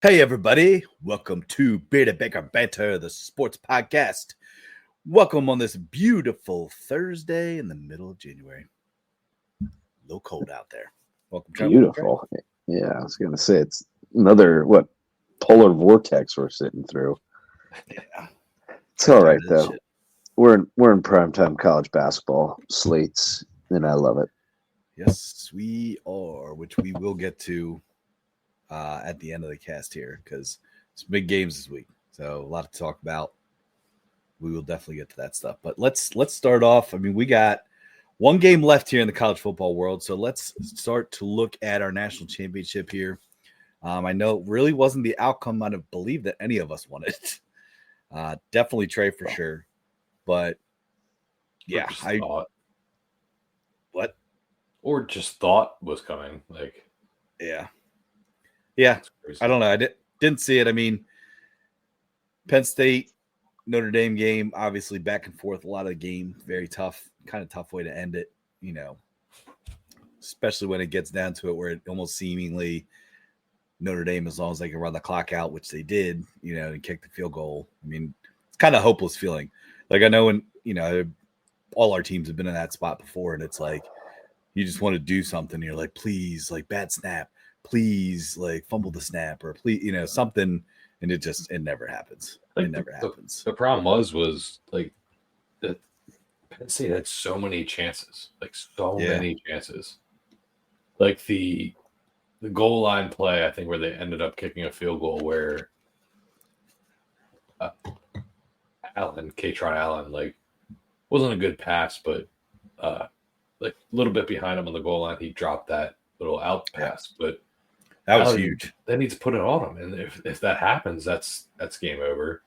Hey, everybody. Welcome to Bearded Baker Banter, the sports podcast. Welcome on this beautiful Thursday in the middle of January. A little cold out there. Welcome, Trent. Beautiful. Yeah, I was gonna say it's another polar vortex we're sitting through. Yeah. It's all right Tired of this though. shit. We're in primetime college basketball slates, and I love it. Yes, we are, which we will get to at the end of the cast here because it's big games this week. So a lot to talk about. We will definitely get to that stuff. But let's start off. I mean, we got one game left here in the college football world. So let's start to look at our national championship here. I know it really wasn't the outcome I'd have believed that any of us wanted. Definitely Trey for sure. But yeah, what? Or just thought was coming. Yeah. I don't know. I didn't see it. I mean, Penn State, Notre Dame game, obviously back and forth. A lot of the game, very tough, kind of tough way to end it. You know, especially when it gets down to it, where it almost seemingly Notre Dame, as long as they can run the clock out, which they did, and kick the field goal. I mean, it's kind of a hopeless feeling. Like I know when all our teams have been in that spot before, and it's like you just want to do something. You're like, please, like bad snap. Please, like fumble the snap or please, something, and it never happens. It never happens. The problem was like that Penn State had so many chances, many chances. Like the goal line play, I think, where they ended up kicking a field goal where Katron Allen, wasn't a good pass, but a little bit behind him on the goal line, he dropped that little out pass, but that was huge. They need to put it on him, and if that happens, that's game over.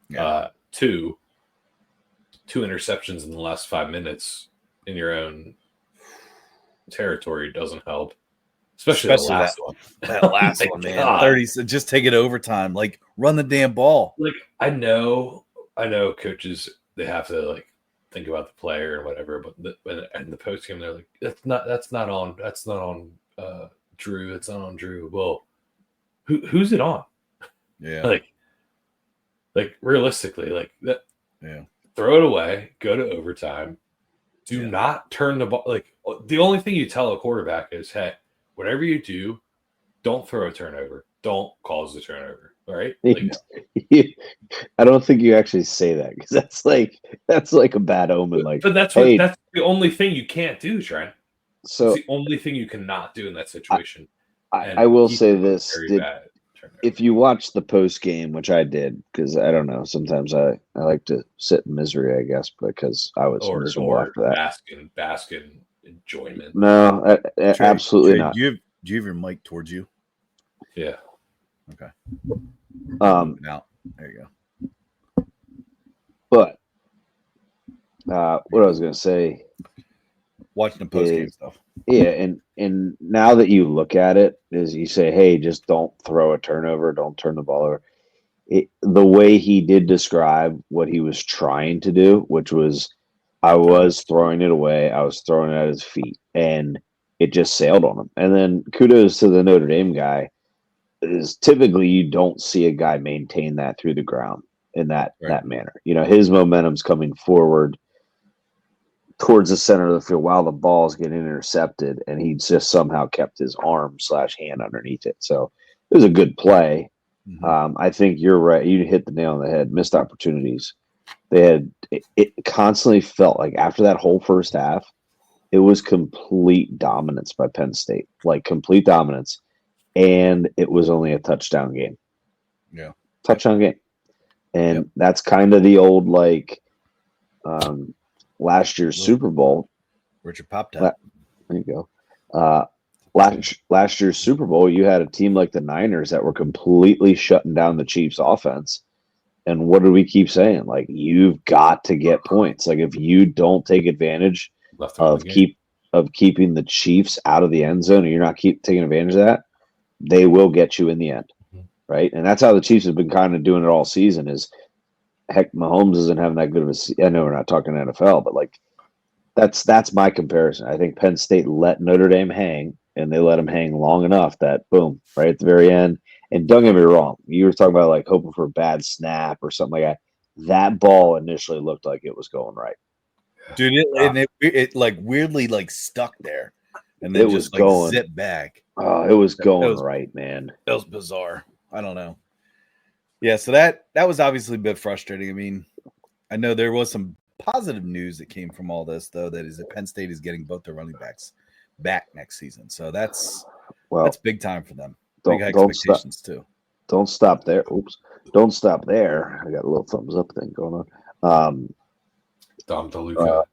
Yeah. Two interceptions in the last 5 minutes in your own territory doesn't help, especially the last one. That last one, man. 30. Just take it overtime. Like run the damn ball. I know, coaches, they have to think about the player and whatever, but in the post game, they're like, that's not on Drew. It's not on Drew. Well, who's it on? Yeah. Realistically, that. Yeah. Throw it away. Go to overtime. Do not turn the ball. The only thing you tell a quarterback is, hey, whatever you do, don't throw a turnover. Don't cause the turnover. All right. I don't think you actually say that because that's like a bad omen. But that's the only thing you can't do, Trent. So it's the only thing you cannot do in that situation. I will say this: if you watch the post game, which I did, because I don't know, sometimes I like to sit in misery, I guess, because I was miserable after that. Bask in enjoyment. No, absolutely not. Do you have your mic towards you? Yeah. Okay. Now there you go. But what I was going to say, watching the post game stuff. Yeah, and now that you look at it, is you say, hey, just don't throw a turnover, don't turn the ball over. The way he did describe what he was trying to do, which was, I was throwing it away, I was throwing it at his feet, and it just sailed on him. And then kudos to the Notre Dame guy, is typically you don't see a guy maintain that through the ground in that manner. His momentum's coming forward towards the center of the field while the ball is getting intercepted, and he just somehow kept his arm/hand underneath it. So it was a good play. Mm-hmm. I think you're right. You hit the nail on the head. Missed opportunities. They had it constantly felt like after that whole first half, it was complete dominance by Penn State, complete dominance, and it was only a touchdown game. Yeah, touchdown game, and that's kind of the old last year's Super Bowl. Richard popped up. There you go. Last year's Super Bowl, you had a team like the Niners that were completely shutting down the Chiefs' offense. And what do we keep saying? You've got to get points. If you don't take advantage of keeping the Chiefs out of the end zone, and you're not taking advantage of that, they will get you in the end, right? And that's how the Chiefs have been kind of doing it all season. Is heck, Mahomes isn't having that good of a. I know we're not talking NFL, but that's my comparison. I think Penn State let Notre Dame hang, and they let them hang long enough that boom, right at the very end, And don't get me wrong, you were talking about like hoping for a bad snap or something like that. That ball initially looked like it was going right. Dude, it like weirdly like stuck there and then It was just like going. zipped back. Oh, it was going right, man. That was bizarre. I don't know. Yeah, so that was obviously a bit frustrating. I mean, I know there was some positive news that came from all this, though, that is that Penn State is getting both their running backs back next season. So that's big time for them. Big expectations too. Don't stop there. Oops. Don't stop there. I got a little thumbs up thing going on. Dom DeLuca.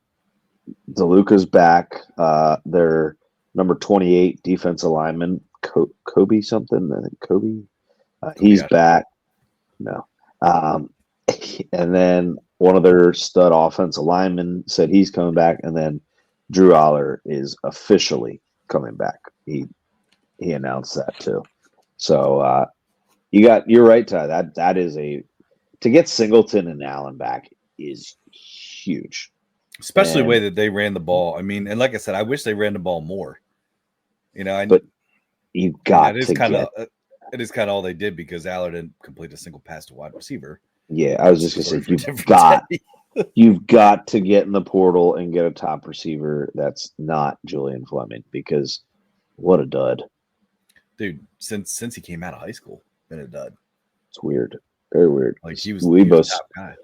DeLuca's back. Their number 28 defensive lineman, Kobe something. I think Kobe. He's back. No. And then one of their stud offensive linemen said he's coming back. And then Drew Aller is officially coming back. He announced that too. So you're right, Ty. That is to get Singleton and Allen back is huge. Especially the way that they ran the ball. I mean, and like I said, I wish they ran the ball more. But you got it is kind of all they did because Aller didn't complete a single pass to wide receiver. Yeah, I was just gonna say you've got to get in the portal and get a top receiver that's not Julian Fleming because what a dud. Dude, since he came out of high school, been a dud. It's weird. Very weird. Like he was the top guy.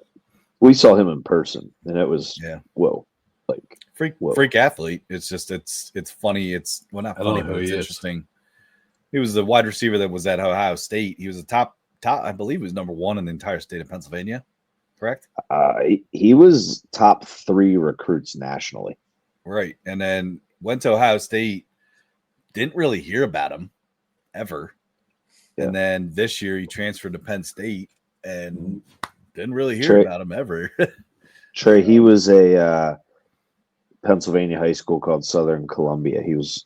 We saw him in person, and it was whoa, like freak athlete. It's just it's funny. It's not funny, but it's interesting. He was the wide receiver that was at Ohio State. He was a top. I believe he was number 1 in the entire state of Pennsylvania. Correct? He was top 3 recruits nationally. Right, and then went to Ohio State. Didn't really hear about him ever, and then this year he transferred to Penn State and. Didn't really hear about him ever. Trey, he was a Pennsylvania high school called Southern Columbia. He was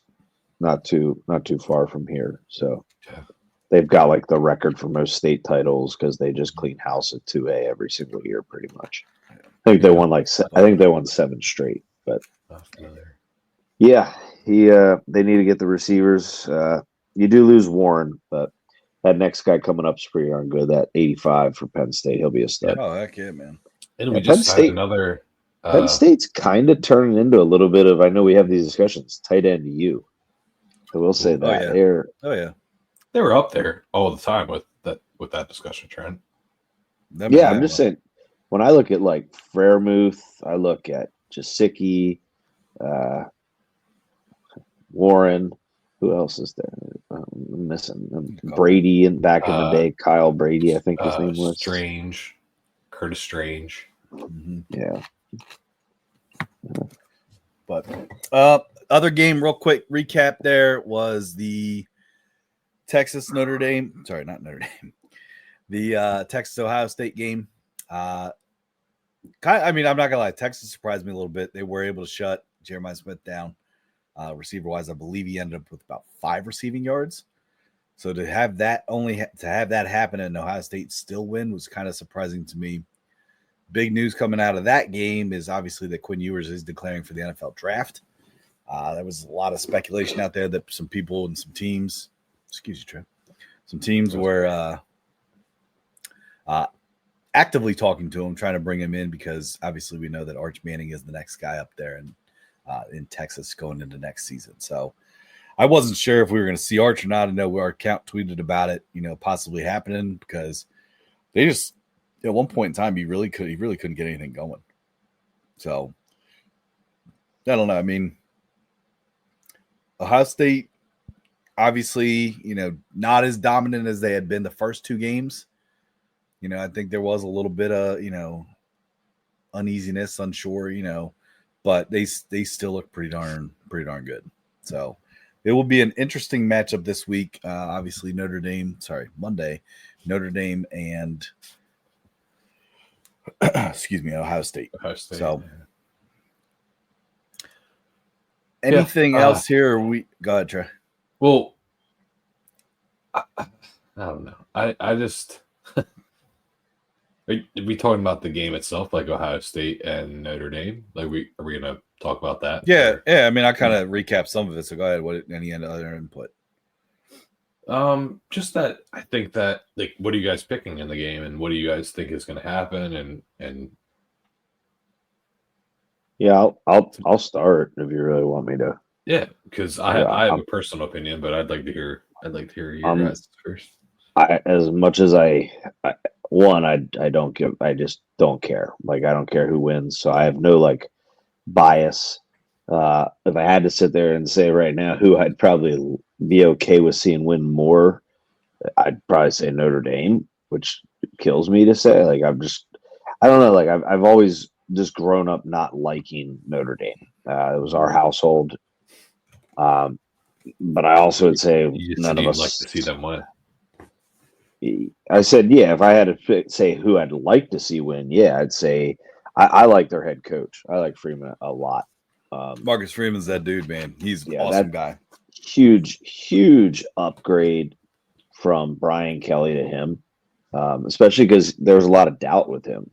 not too far from here. So they've got like the record for most state titles because they just clean house at 2A every single year, pretty much. I think they won 7 straight. But yeah, they need to get the receivers. You do lose Warren, but. That next guy coming up is pretty darn good. That 85 for Penn State, he'll be a stud. Oh, heck yeah, man! And we just had another. Penn State's kind of turning into a little bit of. I know we have these discussions. Tight end U. I will say that they were up there all the time with that discussion trend. I'm just saying. When I look at like Freiermuth, I look at Jasicki, Warren. Who else is there? I'm missing Brady and back in the day. Kyle Brady, I think his name was. Curtis Strange. Mm-hmm. Yeah. But other game, real quick recap. There was the Texas-Notre Dame. Sorry, not Notre Dame. The Texas-Ohio State game. I mean, I'm not gonna lie. Texas surprised me a little bit. They were able to shut Jeremiah Smith down. Receiver wise, I believe he ended up with about 5 receiving yards. So to have that happen and Ohio State still win was kind of surprising to me. Big news coming out of that game is obviously that Quinn Ewers is declaring for the NFL draft. There was a lot of speculation out there that some people and some teams, some teams were actively talking to him, trying to bring him in because obviously we know that Arch Manning is the next guy up there and in Texas going into next season. So I wasn't sure if we were going to see Arch or not. I know our account tweeted about it, possibly happening because they just at one point in time he really couldn't get anything going. So I don't know. I mean, Ohio State obviously, not as dominant as they had been the first 2 games. I think there was a little bit of, uneasiness, unsure, but they still look pretty darn good. So it will be an interesting matchup this week. Obviously, Monday, Notre Dame and Ohio State. So anything else here? Go ahead, Trey. Well, I don't know. I just are we talking about the game itself, like Ohio State and Notre Dame? Like, are we gonna talk about that? Yeah. I mean, I kind of recapped some of it. So go ahead. Any other input? Just that I think that like, what are you guys picking in the game, and what do you guys think is going to happen? And Yeah, I'll start if you really want me to. yeah, because I have a personal opinion, but I'd like to hear your guys first. As much as I I just don't care. Like I don't care who wins, so I have no like bias. If I had to sit there and say right now who I'd probably be okay with seeing win more, I'd probably say Notre Dame, which kills me to say. Like I don't know. Like I've always just grown up not liking Notre Dame. It was our household. But I also would say none of us like to see them win. I said, yeah, if I had to say who I'd like to see win, yeah, I'd say I like their head coach. I like Freeman a lot. Marcus Freeman's that dude, man. He's an awesome guy. Huge upgrade from Brian Kelly to him, especially because there was a lot of doubt with him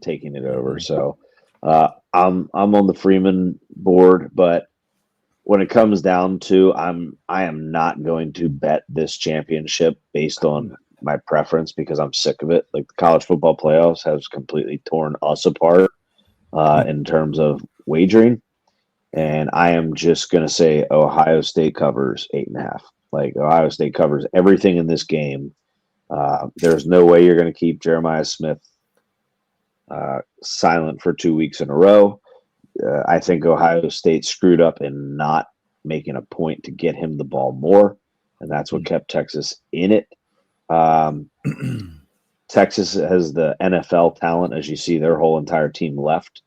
taking it over. So I'm on the Freeman board, but when it comes down to I am not going to bet this championship based on my preference because I'm sick of it. Like the college football playoffs has completely torn us apart in terms of wagering. And I am just going to say Ohio State covers 8.5. Like Ohio State covers everything in this game. There's no way you're going to keep Jeremiah Smith silent for 2 weeks in a row. I think Ohio State screwed up in not making a point to get him the ball more, and that's what kept Texas in it. Texas has the NFL talent, as you see, their whole entire team left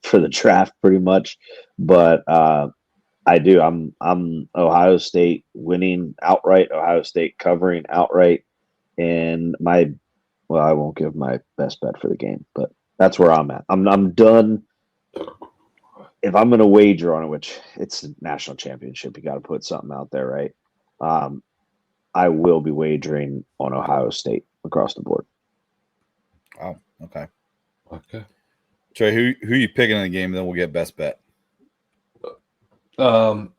for the draft, pretty much. But I do. I'm Ohio State winning outright, Ohio State covering outright, and I won't give my best bet for the game, but that's where I'm at. I'm done. If I'm going to wager on it, which it's a national championship, you got to put something out there, right? I will be wagering on Ohio State across the board. Oh, okay. Trey, who are you picking in the game? And then we'll get best bet. To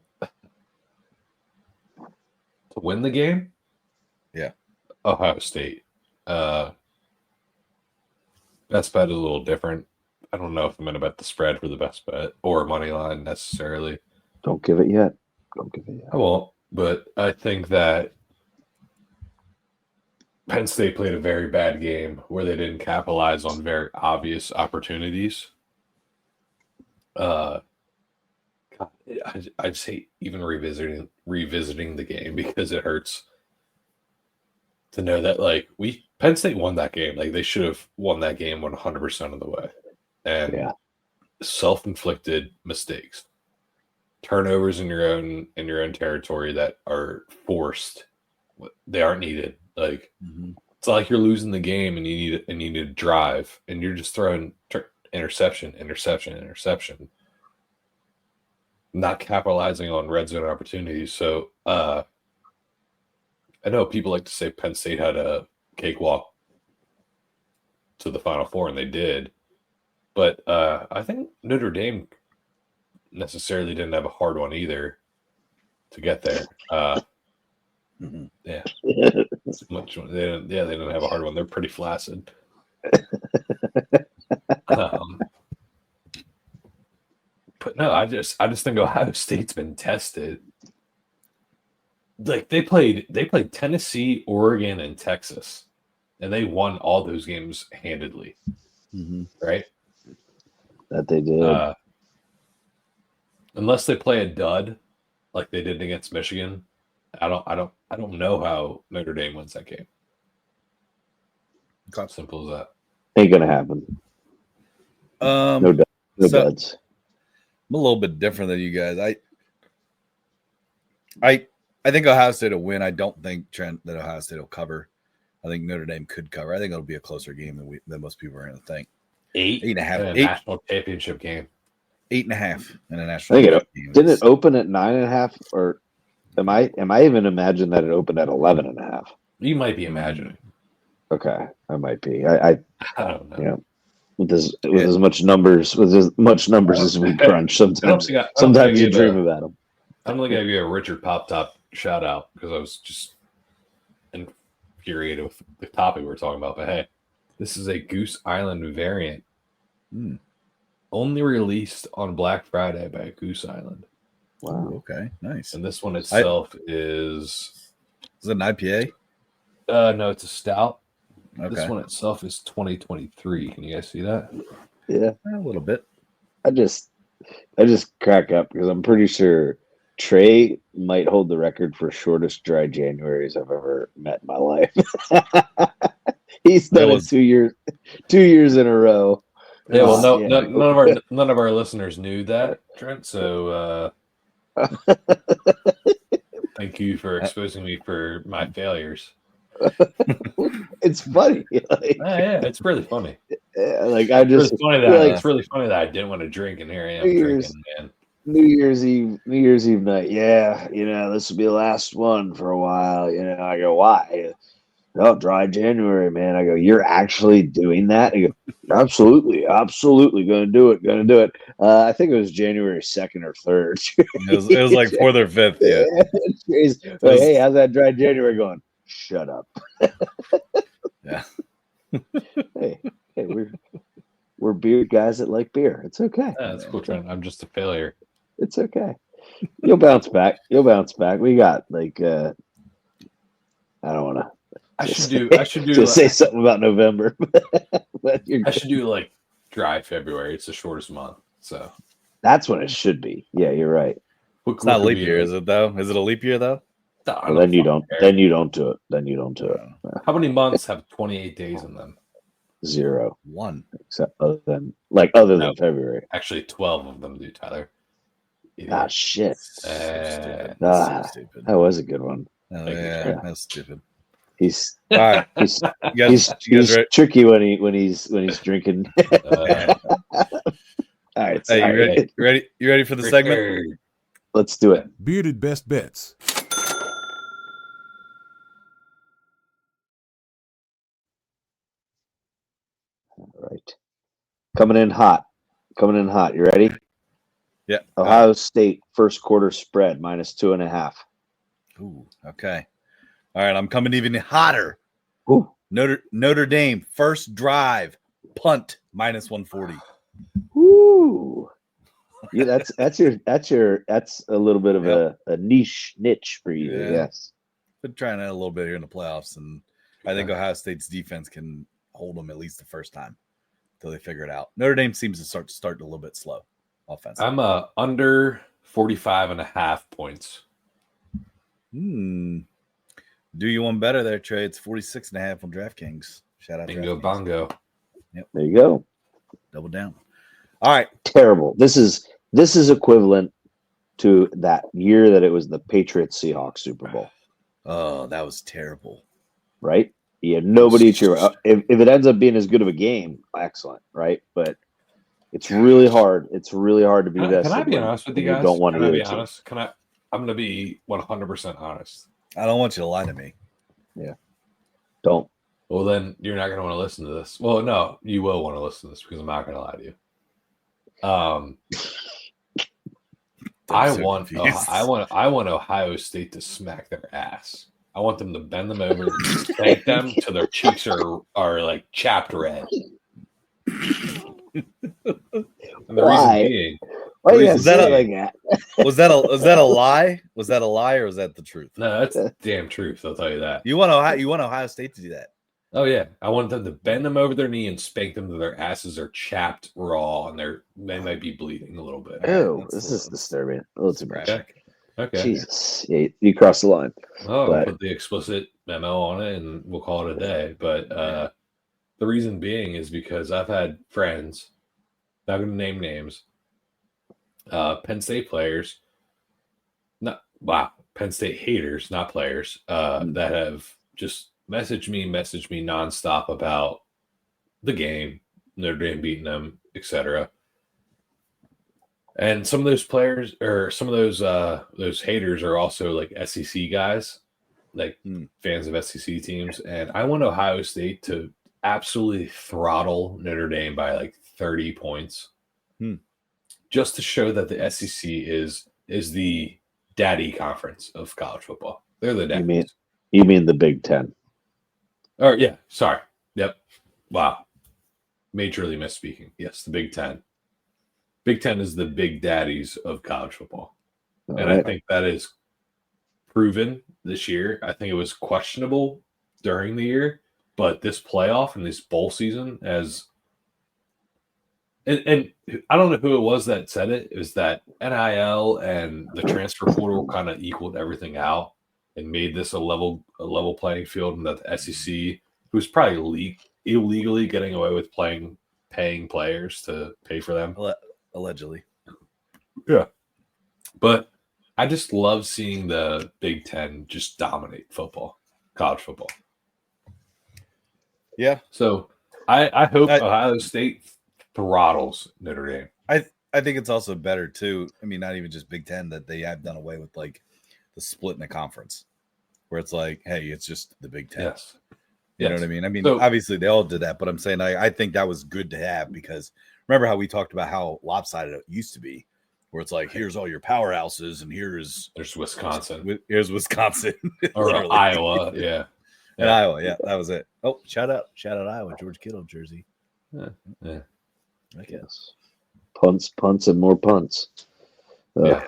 win the game? Yeah. Ohio State. Best bet is a little different. I don't know if I'm going to bet the spread for the best bet or money line necessarily. Don't give it yet. I won't, but I think that Penn State played a very bad game where they didn't capitalize on very obvious opportunities. I just hate even revisiting the game because it hurts to know that like Penn State won that game. Like they should have won that game 100% of the way. And self-inflicted mistakes, turnovers in your own territory that are forced. They aren't needed. Like it's like you're losing the game and you need to drive, and you're just throwing interception, not capitalizing on red zone opportunities. So I know people like to say Penn State had a cakewalk to the Final Four, and they did. But I think Notre Dame necessarily didn't have a hard one either to get there. Yeah. They didn't have a hard one. They're pretty flaccid. But no, I just think Ohio State's been tested. Like they played Tennessee, Oregon, and Texas, and they won all those games handedly. Right? That they did. Unless they play a dud like they did against Michigan, I don't know how Notre Dame wins that game. It's simple as that. Ain't gonna happen. No duds. I'm a little bit different than you guys. I think Ohio State will win. I don't think, Trent, that Ohio State will cover. I think Notre Dame could cover. I think it'll be a closer game than most people are going to think. 8.5. National championship game. 8.5 in a national championship game. Didn't it open at 9.5? Or am I even imagine that it opened at 11.5? You might be imagining. Okay, I might be. I don't know. You know, with as much numbers as we crunch, sometimes you dream about them. I'm looking at you a Richard Pop Top shout out because I was just infuriated with the topic we were talking about. But hey, this is a Goose Island variant. Only released on Black Friday by Goose Island. Wow. Ooh, okay, nice. And this one itself is it an IPA? No, it's a stout. Okay. This one itself is 2023. Can you guys see that? Yeah, a little bit. I just crack up because I'm pretty sure Trey might hold the record for shortest dry Januaries I've ever met in my life. He's done it 2 years in a row. Yeah, well, none of our listeners knew that, Trent. So thank you for exposing me for my failures. It's funny. Yeah, it's really funny. It's really funny that I didn't want to drink, and here I am drinking, man. New Year's Eve night. Yeah, this will be the last one for a while. I go, why? No, dry January, man. I go, you're actually doing that? I go, absolutely, gonna do it. I think it was January 2nd or 3rd. It was like 4th or 5th. Yeah. Like, hey, how's that dry January going? Shut up. Yeah. Hey, we're beer guys that like beer. It's okay. Yeah, that's cool, Trent. I'm just a failure. It's okay. You'll bounce back. We got I don't want to. I should do. Just say something about November. But I should do like dry February. It's the shortest month, so that's when it should be. Yeah, you're right. It's not leap year, is it though? Is it a leap year though? Well, then you don't do it. How many months have 28 days in them? 0. 1. Except other than February. Actually, 12 of them do, Tyler. Ah, shit. Stupid. That was a good one. Oh, yeah, that's stupid. He's all right. He's tricky when he's drinking. All right. Hey, you ready for the segment? Let's do it. Bearded Best Bets. All right. Coming in hot. You ready? Yeah. Ohio State first quarter spread -2.5. Ooh, okay. All right, I'm coming even hotter. Ooh. Notre Dame first drive punt -140. Ooh. Yeah, that's a little bit of a niche for you. Yeah. Yes. Been trying that a little bit here in the playoffs, and I think Ohio State's defense can hold them at least the first time until they figure it out. Notre Dame seems to start a little bit slow offensively. I'm under 45.5 points. Do you one better there, Trey? It's 46.5 on DraftKings. Shout out Bingo DraftKings. bongo. Yep. There you go. Double down. All right. Terrible. This is equivalent to that year that it was the Patriots Seahawks Super Bowl. Oh, that was terrible. Right? Yeah, nobody cheer. If it ends up being as good of a game, excellent, right? But it's really hard. It's really hard to be vested. Can I be honest with you guys? Don't want to be honest? I'm going to be 100% honest. I don't want you to lie to me. Yeah. Don't. Well, then you're not going to want to listen to this. Well, no, you will want to listen to this because I'm not going to lie to you. I want Ohio State to smack their ass. I want them to bend them over and spank them till their cheeks are like chapped red. And the reason being, was that a lie? Was that a lie or was that the truth? No, that's the damn truth. I'll tell you that. You want Ohio State to do that? Oh yeah, I want them to bend them over their knee and spank them till their asses are chapped raw and they might be bleeding a little bit. Oh, this is disturbing. A little too much. Okay. Jesus, yeah, you crossed the line. Oh, I'll put the explicit memo on it and we'll call it a day. But the reason being is because I've had friends, not going to name names, Penn State players, Penn State haters, not players, that have just messaged me nonstop about the game, Notre Dame beating them, etc. And some of those players or some of those haters are also like SEC guys, like fans of SEC teams. And I want Ohio State to absolutely throttle Notre Dame by like 30 points, just to show that the SEC is the daddy conference of college football. They're the daddies. You mean the Big Ten? Or yeah, sorry. Yep. Wow. Majorly misspeaking. Yes, the Big Ten. Big Ten is the big daddies of college football. All and right. I think that is proven this year. I think it was questionable during the year, but this playoff and this bowl season as and I don't know who it was that said it. It was that NIL and the transfer portal kind of equaled everything out and made this a level playing field, and that the SEC, who's probably illegally getting away with paying players to pay for them. Allegedly. Yeah. But I just love seeing the Big Ten just dominate college football. Yeah. So I hope Ohio State throttles Notre Dame. I think it's also better too. I mean, not even just Big Ten, that they have done away with like the split in the conference, where it's like, hey, it's just the Big Ten. Yes. You know what I mean? I mean, obviously they all did that, but I'm saying I think that was good to have, because remember how we talked about how lopsided it used to be, where it's like, here's all your powerhouses, and there's Wisconsin. Here's Wisconsin. Or Iowa, yeah. And Iowa, yeah, that was it. Oh, shout out Iowa, George Kittle jersey. Yeah. I guess. Punts, and more punts. Yeah.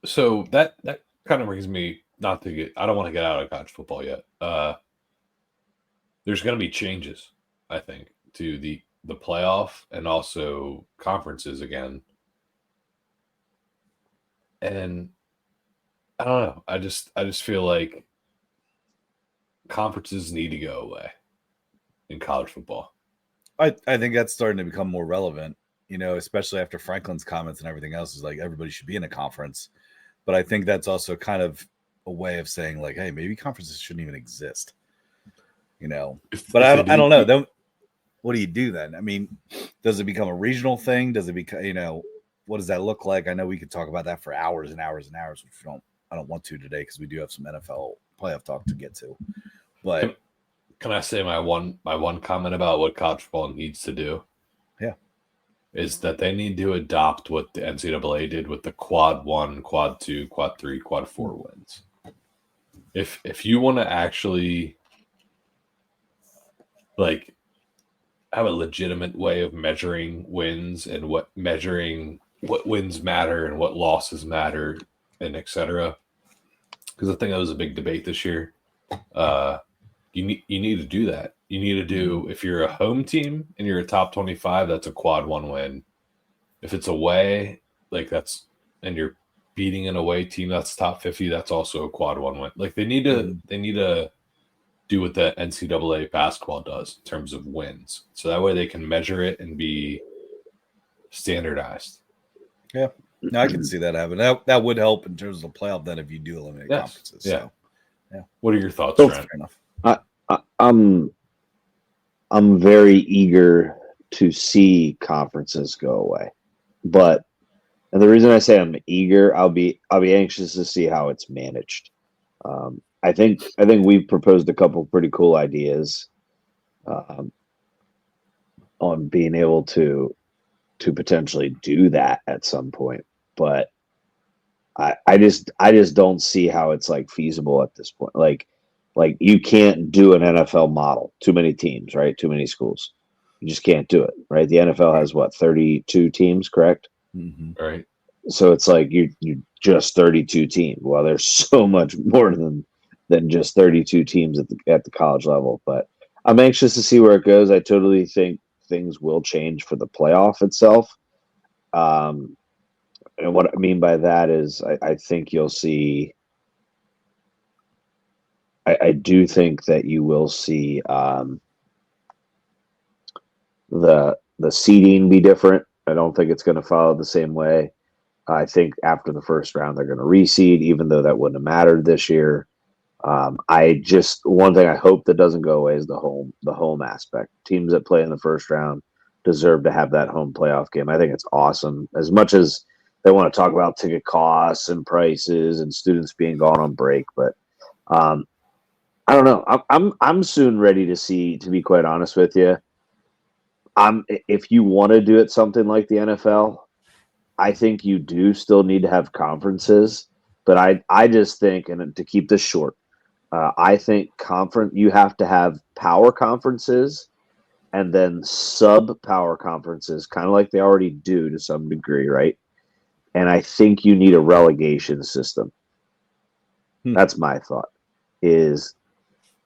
So that kind of brings me I don't want to get out of college football yet. There's going to be changes, I think, to the playoff and also conferences again. And I don't know. I just feel like conferences need to go away in college football. I think that's starting to become more relevant, especially after Franklin's comments and everything else, is like everybody should be in a conference. But I think that's also kind of a way of saying like, hey, maybe conferences shouldn't even exist, But I don't know. Then what do you do then? I mean, does it become a regional thing? Does it become, what does that look like? I know we could talk about that for hours and hours and hours, which I don't want to today, because we do have some NFL playoff talk to get to. But can I say my one comment about what college football needs to do? Yeah. Is that they need to adopt what the NCAA did with the quad 1, quad 2, quad 3, quad 4 wins. If you want to actually like have a legitimate way of measuring wins and what wins matter and what losses matter and etc. Because I think that was a big debate this year. You need to do that. You need to do, if you're a home team and you're a top 25, that's a quad 1 win. If it's away, and you're beating an away team that's top 50, that's also a quad 1 win. Like they need to do what the NCAA basketball does in terms of wins, so that way they can measure it and be standardized. Yeah, no, I can see that happen. That would help in terms of the playoff then, if you do eliminate conferences. Yeah. So, yeah. What are your thoughts, Fair enough. I'm very eager to see conferences go away, and the reason I say I'm eager, I'll be anxious to see how it's managed. I think we've proposed a couple pretty cool ideas on being able to potentially do that at some point, but I just don't see how it's like feasible at this point. Like you can't do an NFL model. Too many teams, right? Too many schools. You just can't do it, right? The NFL has 32 teams, correct? Mm-hmm. Right. So it's like you just 32 teams. Well, there's so much more than just 32 teams at the college level. But I'm anxious to see where it goes. I totally think things will change for the playoff itself. And what I mean by that is I think you'll see. I do think that you will see the seeding be different. I don't think it's going to follow the same way. I think after the first round they're going to reseed, even though that wouldn't have mattered this year. One thing I hope that doesn't go away is the home aspect. Teams that play in the first round deserve to have that home playoff game. I think it's awesome. As much as they want to talk about ticket costs and prices and students being gone on break, but I don't know. I'm soon ready to see. To be quite honest with you, if you want to do it something like the NFL, I think you do still need to have conferences, but I just think, and to keep this short, I think you have to have power conferences and then sub power conferences, kind of like they already do to some degree, right? And I think you need a relegation system. That's my thought. Is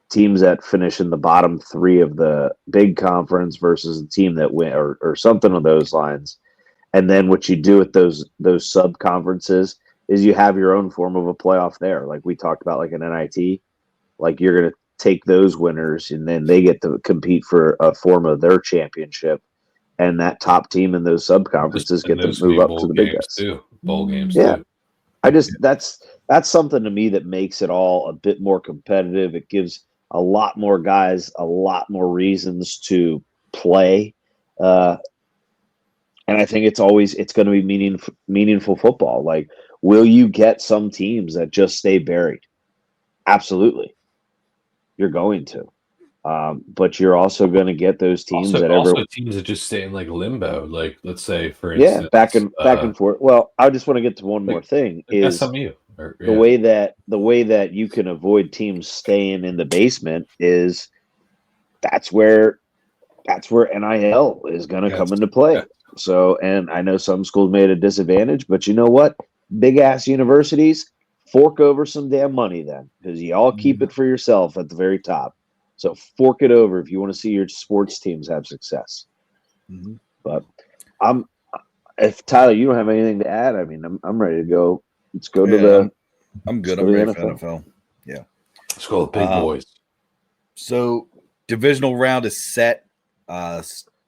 teams that finish in the bottom 3 of the big conference versus a team that win, or something on those lines. And then what you do with those sub conferences is you have your own form of a playoff there, like we talked about, like an NIT. Like you're going to take those winners, and then they get to compete for a form of their championship, and that top team in those sub conferences get to move up to the big guys. Too. Bowl games, yeah. too. I just that's something to me that makes it all a bit more competitive. It gives a lot more guys a lot more reasons to play, and I think it's going to be meaningful football. Like, will you get some teams that just stay buried? Absolutely, you're going to. But you're also going to get those teams teams that just stay in like limbo. Like, let's say, for instance, back and forth. Well, I just want to get to one more thing. Is SMU the way that you can avoid teams staying in the basement is that's where NIL is going to come into play. Yeah. So, and I know some schools made a disadvantage, but you know what? Big ass universities fork over some damn money then, because you all keep it for yourself at the very top. So fork it over if you want to see your sports teams have success. But if Tyler, you don't have anything to add, I mean, I'm ready to go. Let's go to the. I'm good. I'm ready for NFL. Yeah. Let's go with big boys. So divisional round is set.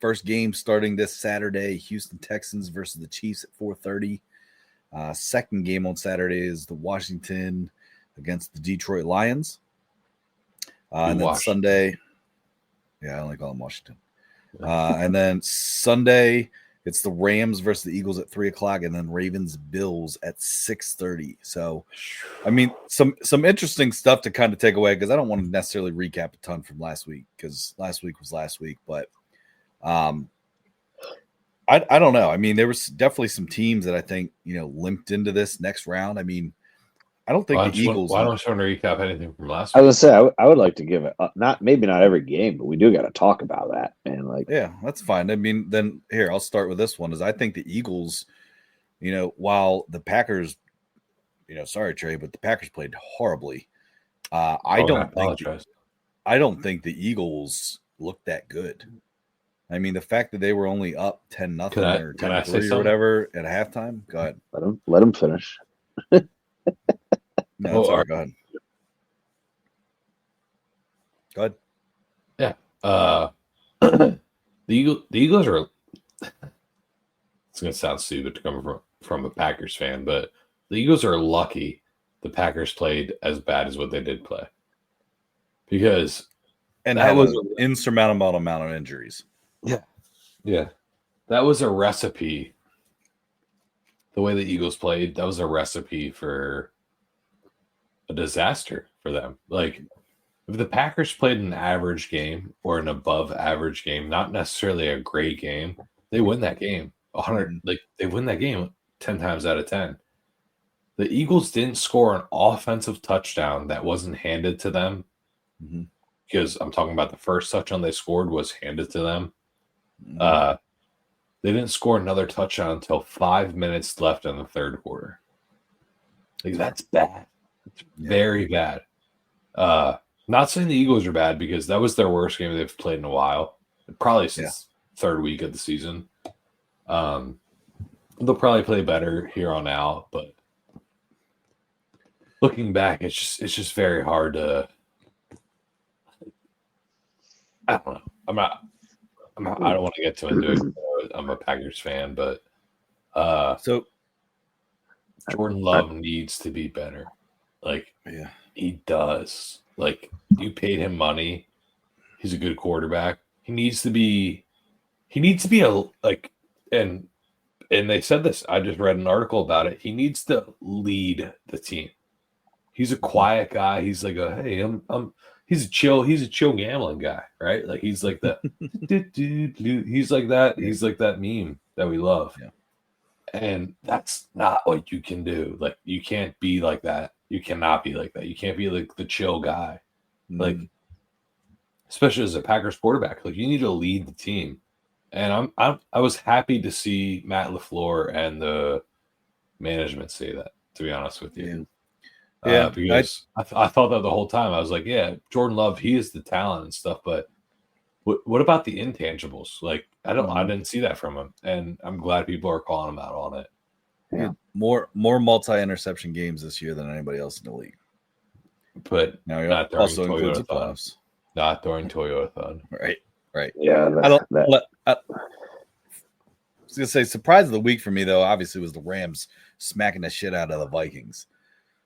First game starting this Saturday: Houston Texans versus the Chiefs at 4:30. Second game on Saturday is the Washington against the Detroit Lions. And then Sunday, I only call them Washington. And then Sunday, it's the Rams versus the Eagles at 3:00, and then Ravens Bills at 6:30. So, I mean, some interesting stuff to kind of take away, because I don't want to necessarily recap a ton from last week, because last week was last week. But I don't know. I mean, there was definitely some teams that I think limped into this next round. I mean, I don't think the Eagles. Why don't you want to recap anything from last week? I was gonna say I would like to give it not every game, but we do got to talk about that. And that's fine. I mean, then here I'll start with this one. Is I think the Eagles, while the Packers, sorry Trey, but the Packers played horribly. I don't think the Eagles looked that good. I mean, the fact that they were only up 10-0 or 10-3 or whatever at halftime. Go ahead. Let them finish. No, sorry, go ahead. Go ahead. Yeah. The Eagles are. It's going to sound stupid to come from a Packers fan, but the Eagles are lucky the Packers played as bad as what they did play, because that was an insurmountable amount of injuries. Yeah, that was a recipe. The way the Eagles played, that was a recipe for a disaster for them. Like, if the Packers played an average game or an above average game, not necessarily a great game, they win that game 100. Like, they win that game 10 times out of 10. The Eagles didn't score an offensive touchdown that wasn't handed to them, because I'm talking about the first touchdown they scored was handed to them. They didn't score another touchdown until 5 minutes left in the third quarter. Like, that's bad. It's very bad. Not saying the Eagles are bad, because that was their worst game they've played in a while, probably since third week of the season. They'll probably play better here on out, but looking back, it's just very hard to. I don't know. I don't want to get too into it. I'm a Packers fan, but so Jordan Love needs to be better. Like, he does. Like, you paid him money. He's a good quarterback. He needs to be and they said this. I just read an article about it. He needs to lead the team. He's a quiet guy. He's like he's a chill gambling guy, right? Like, he's like that. He's like that. He's like that meme that we love. And that's not what you can do. Like, you can't be like that. You cannot be like that. You can't be like the chill guy. Like, especially as a Packers quarterback, like, you need to lead the team. And I was happy to see Matt LaFleur and the management say that, to be honest with you. Because I thought that the whole time. I was like, yeah, Jordan Love, he is the talent and stuff, but what about the intangibles? Like, I didn't see that from him, and I'm glad people are calling him out on it. Yeah, more multi-interception games this year than anybody else in the league. But now it also includes the playoffs. Not throwing Toyota. Right. Yeah, I was gonna say surprise of the week for me though. Obviously, was the Rams smacking the shit out of the Vikings.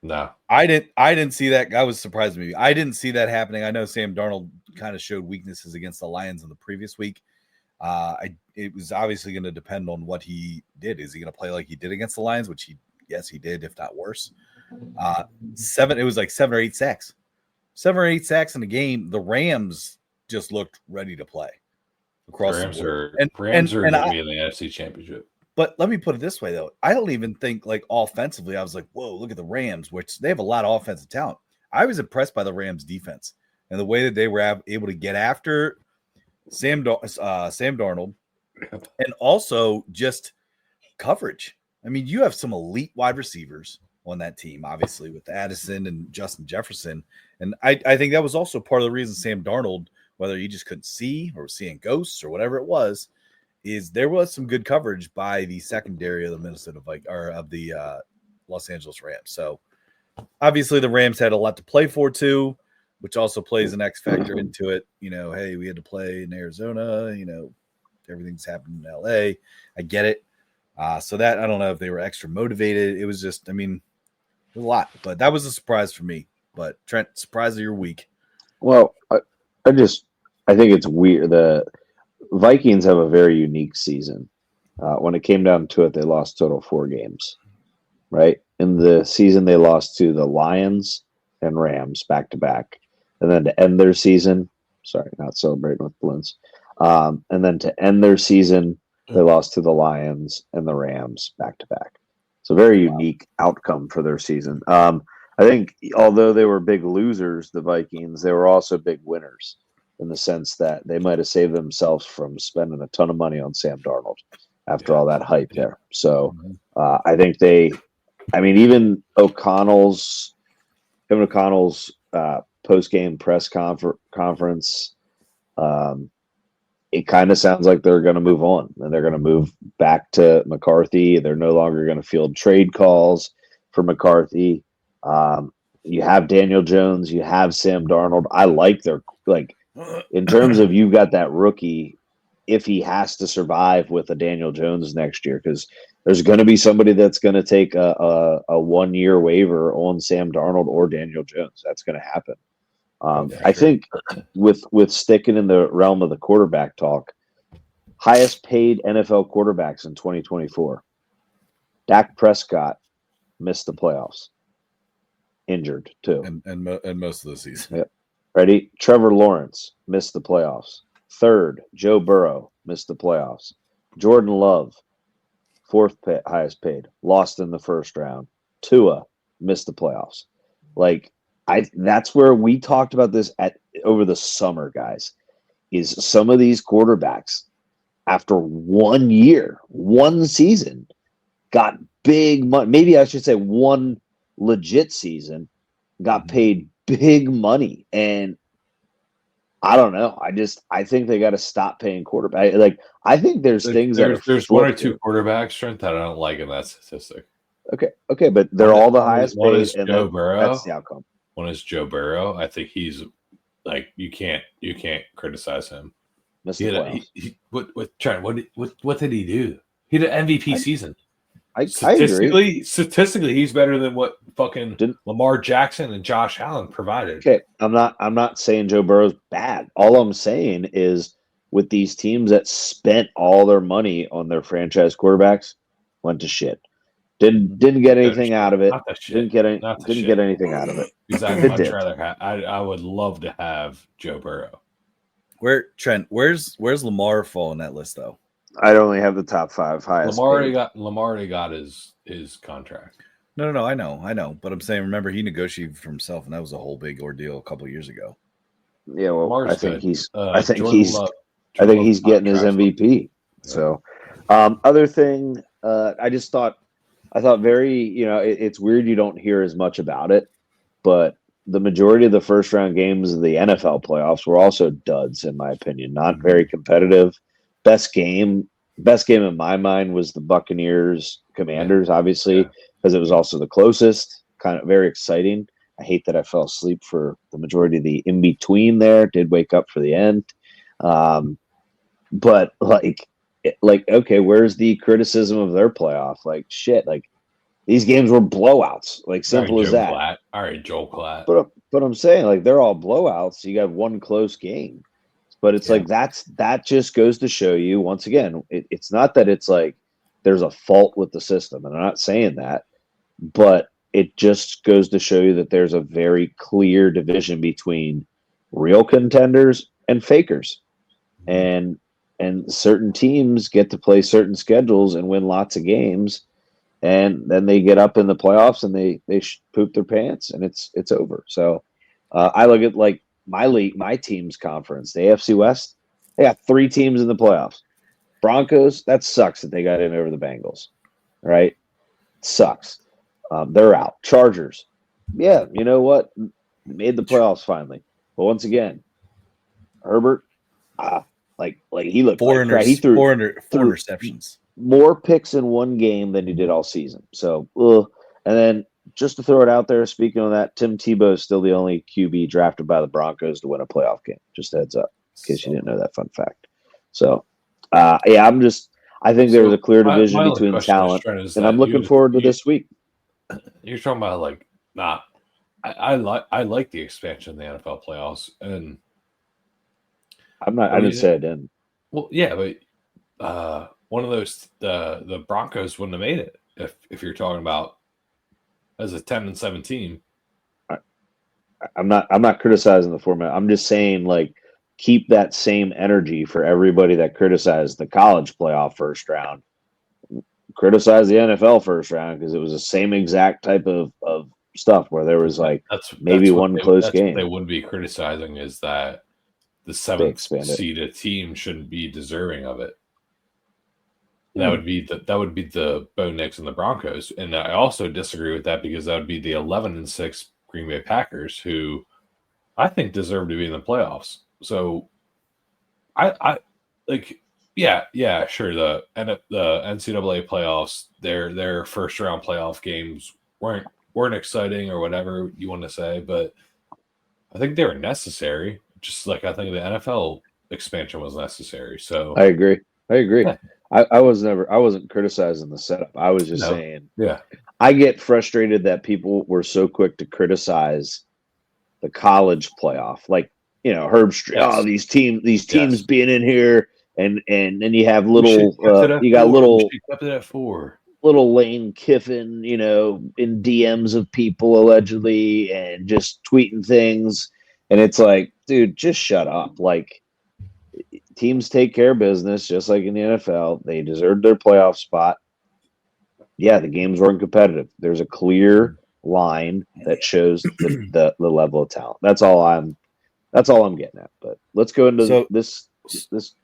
No, I didn't see that. That was surprising me. I didn't see that happening. I know Sam Darnold kind of showed weaknesses against the Lions in the previous week. It was obviously going to depend on what he did. Is he going to play like he did against the Lions, which he did, if not worse. It was like 7 or 8 sacks. 7 or 8 sacks in the game. The Rams just looked ready to play across the board. Rams are going to be in the NFC Championship. But let me put it this way, though. I don't even think, like, offensively, I was like, whoa, look at the Rams, which they have a lot of offensive talent. I was impressed by the Rams' defense and the way that they were able to get after Sam Darnold and also just coverage. I mean, you have some elite wide receivers on that team, obviously, with Addison and Justin Jefferson. And I think that was also part of the reason Sam Darnold, whether he just couldn't see or was seeing ghosts or whatever it was, is there was some good coverage by the secondary of the Los Angeles Rams. So obviously the Rams had a lot to play for too, which also plays an X factor into it. You know, hey, we had to play in Arizona, you know, everything's happened in LA. I get it. So that, I don't know if they were extra motivated. It was just, I mean, a lot, but that was a surprise for me. But Trent, surprise of your week. Well, I think it's weird. The Vikings have a very unique season. When it came down to it, they lost total 4 games, right? In the season, they lost to the Lions and Rams back to back. And then to end their season, sorry, not celebrating with balloons. And then to end their season, they lost to the Lions and the Rams back to back. It's a very unique outcome for their season. I think although they were big losers, the Vikings, they were also big winners in the sense that they might have saved themselves from spending a ton of money on Sam Darnold after all that hype there. So I think even O'Connell's post-game press conference, it kind of sounds like they're going to move on and they're going to move back to McCarthy. They're no longer going to field trade calls for McCarthy. You have Daniel Jones, you have Sam Darnold. I like in terms of you've got that rookie, if he has to survive with a Daniel Jones next year, because there's going to be somebody that's going to take a 1-year waiver on Sam Darnold or Daniel Jones. That's going to happen. I think with sticking in the realm of the quarterback talk, highest paid NFL quarterbacks in 2024, Dak Prescott missed the playoffs, injured too, and most of the season. Yep. Ready? Trevor Lawrence missed the playoffs. 3rd, Joe Burrow missed the playoffs. Jordan Love, 4th highest paid, lost in the first round. Tua missed the playoffs. That's where we talked about this over the summer, guys, is some of these quarterbacks after 1 year, 1 season, got big money. Maybe I should say 1 legit season, got paid big money. And I don't know. I think they got to stop paying quarterback. I think there's 1 or 2 quarterbacks, Trent, that I don't like in that statistic. Okay, but they're all the highest paid. One is Joe Burrow. That's the outcome. One is Joe Burrow. I think he's you can't criticize him. What did he do? He had an MVP season. I agree. Statistically, he's better than what fucking Lamar Jackson and Josh Allen provided. Okay, I'm not saying Joe Burrow's bad. All I'm saying is with these teams that spent all their money on their franchise quarterbacks, went to shit. Didn't get anything out of it. Didn't get anything out of it. Because I'd much rather I would love to have Joe Burrow. Where's Lamar fall in that list though? I only have the top 5 highest. Lamar already got his contract. No, I know. But I'm saying, remember, he negotiated for himself, and that was a whole big ordeal a couple of years ago. Yeah, well, Lamar's I think good. I think Jordan he's Love, I Jordan think he's Love's getting his contract's MVP. Yeah. So, other thing, I thought very, it's weird you don't hear as much about it, but the majority of the first round games of the NFL playoffs were also duds, in my opinion. Not very competitive. Best game in my mind was the Buccaneers Commanders, obviously, because it was also the closest. Kind of very exciting. I hate that I fell asleep for the majority of the in between there. Did wake up for the end, but okay, where's the criticism of their playoff? Like shit, like these games were blowouts. Like simple as that. All right, Joel Klatt. But I'm saying like they're all blowouts. You got one close game, but it's like that just goes to show you once again. It's not that it's like there's a fault with the system, and I'm not saying that, but it just goes to show you that there's a very clear division between real contenders and fakers, and certain teams get to play certain schedules and win lots of games, and then they get up in the playoffs and they poop their pants and it's over. So I look at like my team's conference, the AFC West. They got 3 teams in the playoffs. Broncos, that sucks that they got in over the Bengals, right? Sucks. They're out. Chargers, yeah, you know what? Made the playoffs finally, but once again, Herbert, like he looked like crap. He threw 4 interceptions, more picks in one game than he did all season. So, and then just to throw it out there, speaking on that, Tim Tebow is still the only QB drafted by the Broncos to win a playoff game. Just a heads up, in case you didn't know that fun fact. So, I think there was a clear division between talent, and I'm looking forward to this week. You're talking about like not. I like the expansion of the NFL playoffs, and I didn't say I didn't. Well, yeah, but one of those the Broncos wouldn't have made it if you're talking about as a 10-7 team. I'm not criticizing the format. I'm just saying like keep that same energy for everybody that criticized the college playoff first round. Criticize the NFL first round because it was the same exact type of stuff where there was like maybe one close game. What they would be criticizing is that the 7th seeded team shouldn't be deserving of it. That would be the Bo Nix and the Broncos, and I also disagree with that because that would be the 11-6 Green Bay Packers, who I think deserve to be in the playoffs. So, I like, yeah, sure. The NCAA playoffs, their first round playoff games weren't exciting or whatever you want to say, but I think they were necessary. Just like I think the NFL expansion was necessary. So I agree. Yeah. I wasn't criticizing the setup. I was just saying, I get frustrated that people were so quick to criticize the college playoff. Like, Herb Street, these teams being in here, and then you have little kept it at 4. Little Lane Kiffin, in DMs of people allegedly and just tweeting things. And it's like, dude, just shut up. Like, teams take care of business, just like in the NFL. They deserved their playoff spot. Yeah, the games weren't competitive. There's a clear line that shows the level of talent. That's all I'm getting at. But let's go into this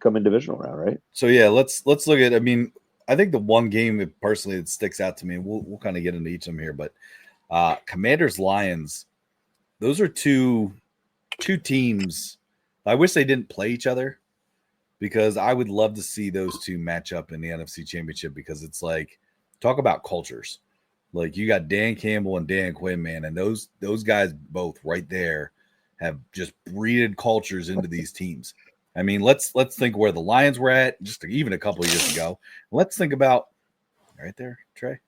coming divisional round, right? So yeah, let's look at. I mean, I think the one game that personally that sticks out to me. We'll kind of get into each of them here, but Commanders Lions. Those are two teams. I wish they didn't play each other, because I would love to see those two match up in the NFC Championship, because it's like, talk about cultures. Like, you got Dan Campbell and Dan Quinn, man, and those guys both right there have just breeded cultures into these teams. I mean, let's think where the Lions were at just even a couple of years ago. Let's think about right there, Trey.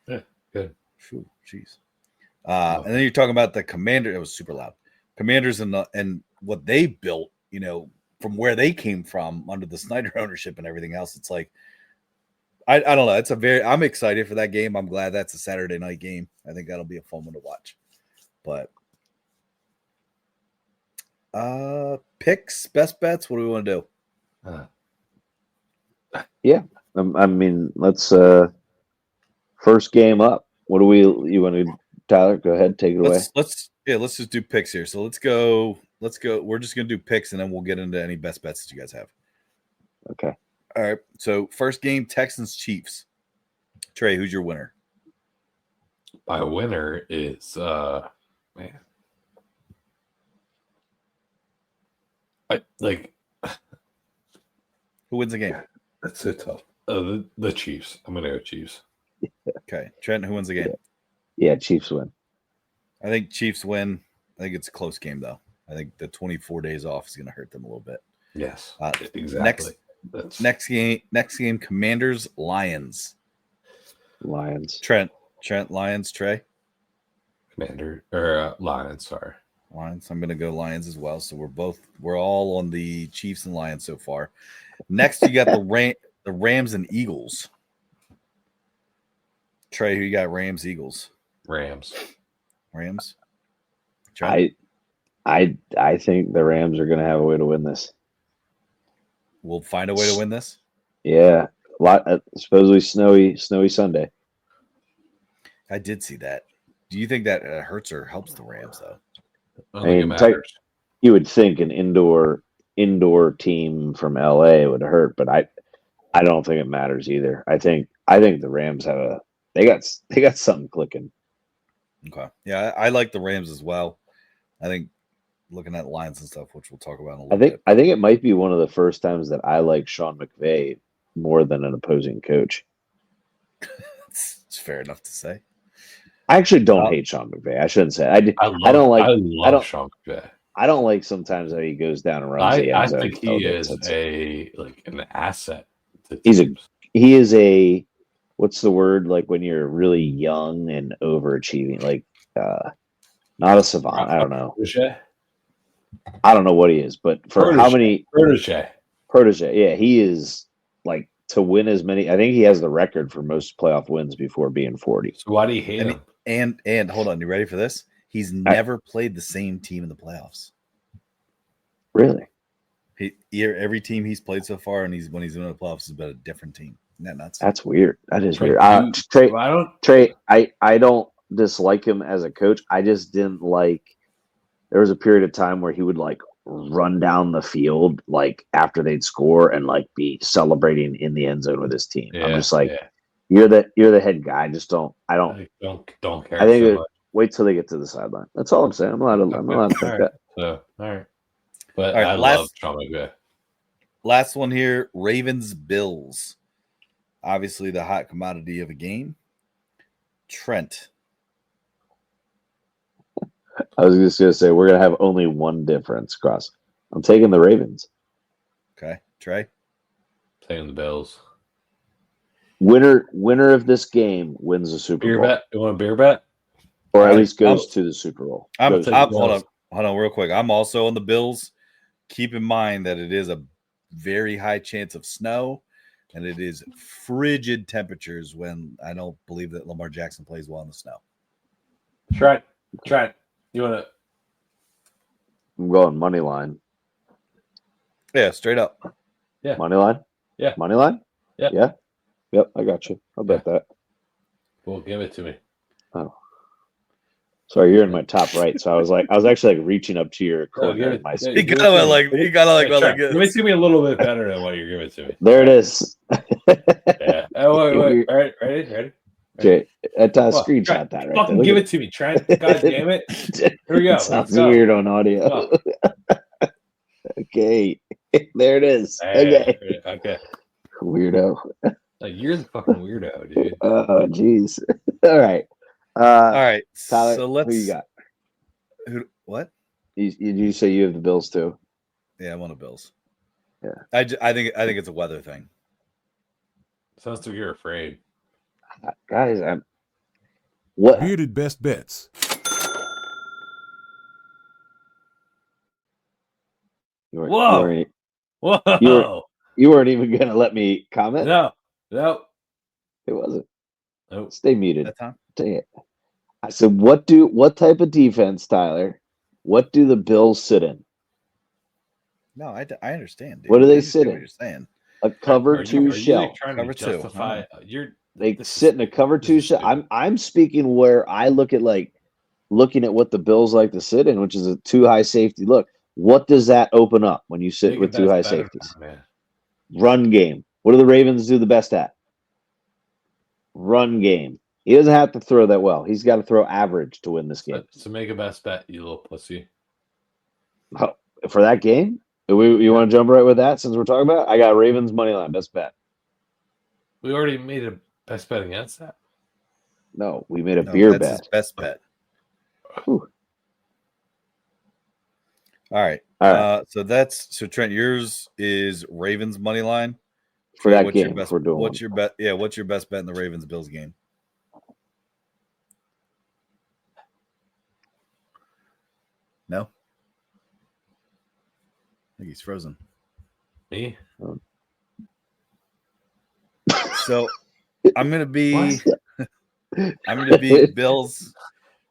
Yeah, good. Jeez. And then you're talking about the Commander. It was super loud. Commanders and what they built, from where they came from under the Snyder ownership and everything else. It's like, I don't know. I'm excited for that game. I'm glad that's a Saturday night game. I think that'll be a fun one to watch. But picks, best bets. What do we want to do? Yeah. I mean, let's first game up. What do you want to, Tyler? Go ahead, take it away. Let's just do picks here. So let's go. We're just gonna do picks, and then we'll get into any best bets that you guys have. Okay. All right. So first game, Texans Chiefs. Trey, who's your winner? My winner is man. Who wins the game? That's so tough. The Chiefs. I'm gonna go Chiefs. Okay. Trent, who wins the game? Yeah, Chiefs win. I think Chiefs win. I think it's a close game though. I think the 24 days off is gonna hurt them a little bit. Yes. Exactly. Next game, Commanders Lions. Lions. Trent, Lions. Trey. Commander or Lions. Sorry. Lions. I'm going to go Lions as well. So we're all on the Chiefs and Lions so far. Next, you got the Rams and Eagles. Trey, who you got? Rams, Eagles. Rams. Trent? I think the Rams are going to have a way to win this. We'll find a way to win this. Yeah, supposedly snowy Sunday. I did see that. Do you think that hurts or helps the Rams though? I think it matters. You would think an indoor team from LA would hurt, but I don't think it matters either. I think the Rams they got something clicking. Okay, yeah, I like the Rams as well. I think looking at lines and stuff, which we'll talk about in a little bit. I think it might be one of the first times that I like Sean McVay more than an opposing coach. It's fair enough to say. I actually don't hate Sean McVay. I shouldn't say. I love Sean McVay. I don't like sometimes how he goes down and runs the end zone. I think he is an asset. He is a what's the word, like when you're really young and overachieving, like not a savant. I don't know. I don't know what he is, but for how many protege? Yeah, he is like to win as many. I think he has the record for most playoff wins before being 40. So why do you hate him? And hold on, you ready for this? He's never played the same team in the playoffs. Really? Every team he's played so far, and when he's in the playoffs, has been a different team. Isn't that nuts? That's weird. That is weird. Trey, I don't dislike him as a coach. I just didn't like. There was a period of time where he would like run down the field like after they'd score and like be celebrating in the end zone with his team. I'm just like, you're the head guy. I don't care. I think wait till they get to the sideline. That's all I'm saying. I'm allowed to think that. So, all right. But all right, I love Sean McVay. Last one here, Ravens Bills. Obviously the hot commodity of a game. Trent. I was just going to say we're going to have only one difference, Cross. I'm taking the Ravens. Okay. Trey? Taking the Bills. Winner of this game wins the Super Bowl. Beer bet? You want a beer bet? Or at least goes to the Super Bowl. Hold on real quick. I'm also on the Bills. Keep in mind that it is a very high chance of snow, and it is frigid temperatures when I don't believe that Lamar Jackson plays well in the snow. Trent, you want to? I'm going money line. Yeah, straight up. Yeah. Money line? Yeah. Money line? Yeah. Yeah. Yep, I got you. I'll bet that. Well, give it to me. Oh. Sorry, you're in my top right. So I was actually like reaching up to your corner of my screen. You gotta like give it to me a little bit better than what you're giving to me. There it is. Yeah. Oh, wait. All right, ready? Okay, screenshot that right fucking there. Give it to me, Trent. God damn it. Here we go. Sounds weird on audio. Okay. There it is. Okay. Weirdo. Like, you're the fucking weirdo, dude. Oh, jeez. All right. All right. Tyler, so let's. who you got? What? You say you have the Bills too? Yeah, I'm on the Bills. Yeah. I think it's a weather thing. Sounds like you're afraid. Guys, what? Bearded best bets. Whoa! You weren't even gonna let me comment. No, it wasn't. Nope. Stay muted. That time? Dang it. I said, what type of defense, Tyler? What do the Bills sit in? No, I understand. Dude. What do they sit in? What you're saying? A cover Are two you shell. like trying Cover to two. justify They this sit is- in a cover this two is shell. stupid. I'm speaking where I look at looking at what the Bills like to sit in, which is a two high safety. Look, what does that open up when you sit Make with it two high better, safeties? man. Run game. What do the Ravens do the best at? Run game. He doesn't have to throw that well. He's got to throw average to win this game. So make a best bet, you little pussy. Oh, for that game, you want to jump right with that since we're talking about it? I got Ravens money line best bet. We already made a best bet against that. No, we made a No, beer that's bet. his best bet. Whew. All right. All right. So Trent, yours is Ravens money line. For Trey, that what's game, your best, if we're doing what's your bet? Yeah, what's your best bet in the Ravens Bills game? No, I think he's frozen. Me? So I'm gonna be Bills.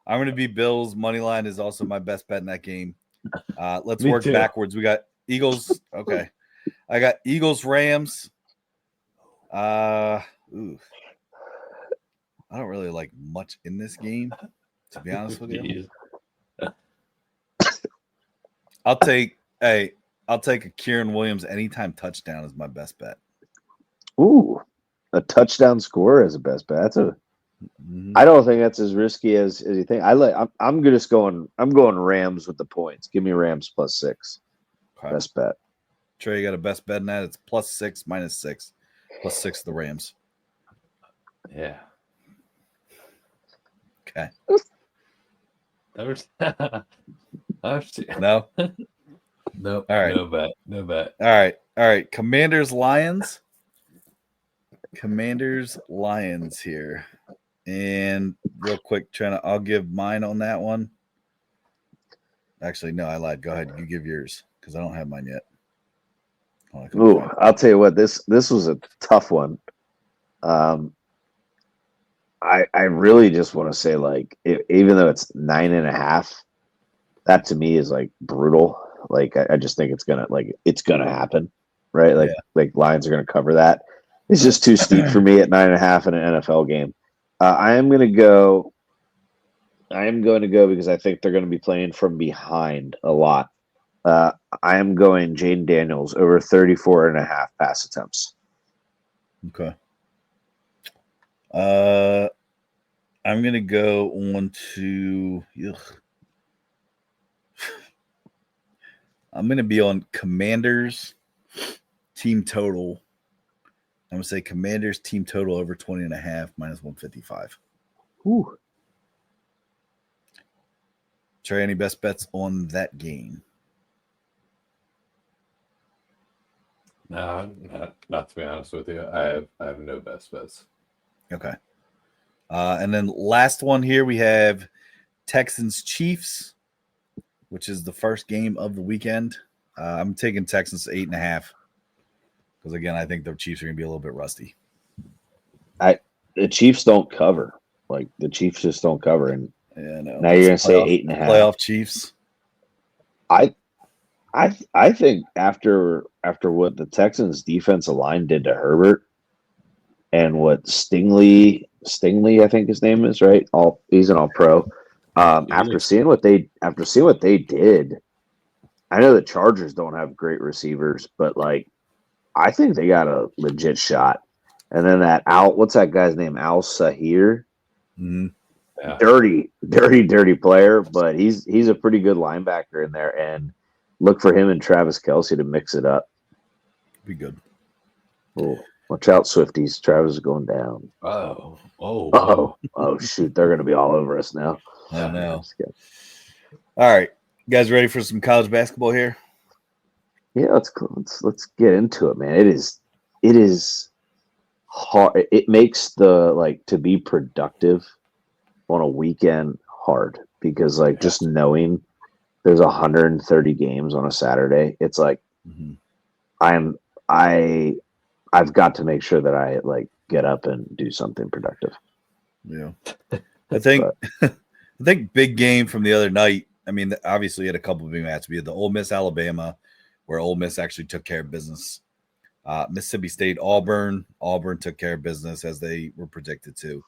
I'm gonna be Bills money line is also my best bet in that game. Let's Me work too. backwards. We got Eagles. Okay, I got Eagles Rams. Ooh. I don't really like much in this game, to be honest with you. I'll take a Kieran Williams anytime touchdown as my best bet. Ooh, a touchdown score as a best bet. I don't think that's as risky as you think. I'm just going. I'm going Rams with the points. Give me Rams +6. Okay. Best bet. Trey, you got a best bet in that? It's +6, -6, +6 the Rams. Yeah. Okay. No. No. Nope. All right. No bet. All right. Commanders Lions here. And real quick, Trent, I'll give mine on that one. Actually, no, I lied. Go ahead. You give yours because I don't have mine yet. Ooh, I'll tell you what, this was a tough one. I really just want to say, even though it's 9.5, that to me is brutal. I just think it's gonna happen, right? Lions are gonna cover that. It's just too steep for me at 9.5 in an NFL game. I am going to go because I think they're going to be playing from behind a lot. I am going Jaden Daniels over 34.5 pass attempts. Okay. I'm going to go on to I'm going to be on Commanders team total. I'm going to say Commanders team total over 20.5 -155. Ooh. Trey, any best bets on that game? No, not to be honest with you. I have no best bets. Okay. And then last one here, we have Texans Chiefs, which is the first game of the weekend. I'm taking Texans 8.5 because, again, I think the Chiefs are going to be a little bit rusty. The Chiefs don't cover. The Chiefs just don't cover. And yeah, no. Now you're going to say 8.5. Playoff Chiefs. I think after what the Texans defensive line did to Herbert and what Stingley, I think his name is, right? He's an all-pro. After seeing what they did, I know the Chargers don't have great receivers, but I think they got a legit shot. And then what's that guy's name? Al Sahir. Mm-hmm. Yeah. Dirty player, but he's a pretty good linebacker in there. And look for him and Travis Kelce to mix it up. Be good. Oh, watch out, Swifties. Travis is going down. Oh, shoot. They're going to be all over us now. I know. All right. You guys ready for some college basketball here? Yeah, let's get into it, man. It is hard. It makes to be productive on a weekend hard because just knowing there's 130 games on a Saturday, it's I've got to make sure that I get up and do something productive. Yeah. I think big game from the other night. I mean, obviously, you had a couple of big matches. We had the Ole Miss Alabama, where Ole Miss actually took care of business. Mississippi State, Auburn. Auburn took care of business as they were predicted to.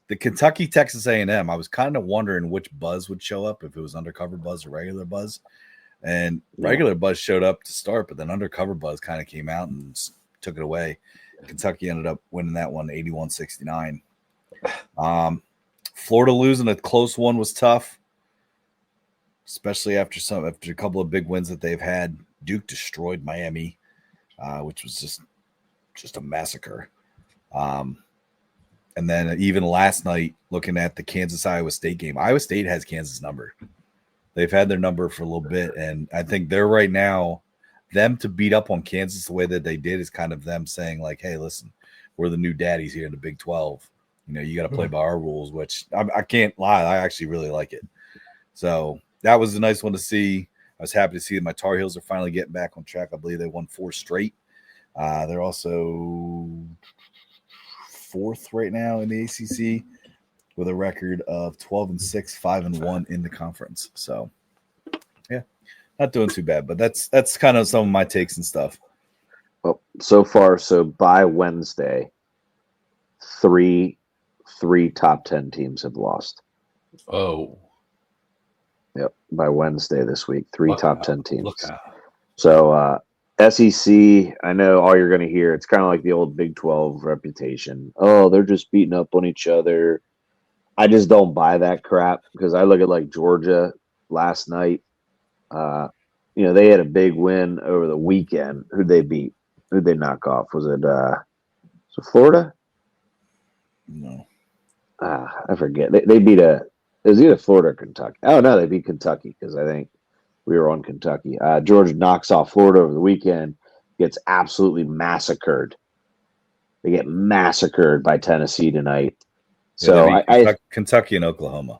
The Kentucky Texas A&M, I was kind of wondering which buzz would show up, if it was undercover buzz or regular buzz. And regular buzz showed up to start, but then undercover buzz kind of came out and took it away. Kentucky ended up winning that one 81-69. Florida losing a close one was tough, especially after a couple of big wins that they've had. Duke destroyed Miami, which was just a massacre. And then even last night, looking at the Kansas-Iowa State game, Iowa State has Kansas' number. They've had their number for a little bit, and I think they're right now, them to beat up on Kansas the way that they did is kind of them saying, like, hey, listen, we're the new daddies here in the Big 12. You got to play by our rules, which I can't lie. I actually really like it. So that was a nice one to see. I was happy to see that my Tar Heels are finally getting back on track. I believe they won 4 straight. They're also 4th right now in the ACC with a record of 12-6, 5-1 in the conference. So, yeah, not doing too bad. But that's kind of some of my takes and stuff. Well, so far, by Wednesday, three top 10 teams have lost. Oh. Yep. By Wednesday this week, 3 top 10 teams. Look out. So, SEC, I know all you're going to hear. It's kind of like the old Big 12 reputation. Oh, they're just beating up on each other. I just don't buy that crap because I look at like Georgia last night. They had a big win over the weekend. Who'd they beat? Who'd they knock off? Was it Florida? No. I forget. They beat it was either Florida or Kentucky. Oh, no, they beat Kentucky because I think we were on Kentucky. Georgia knocks off Florida over the weekend, gets absolutely massacred. They get massacred by Tennessee tonight. So Kentucky and Oklahoma.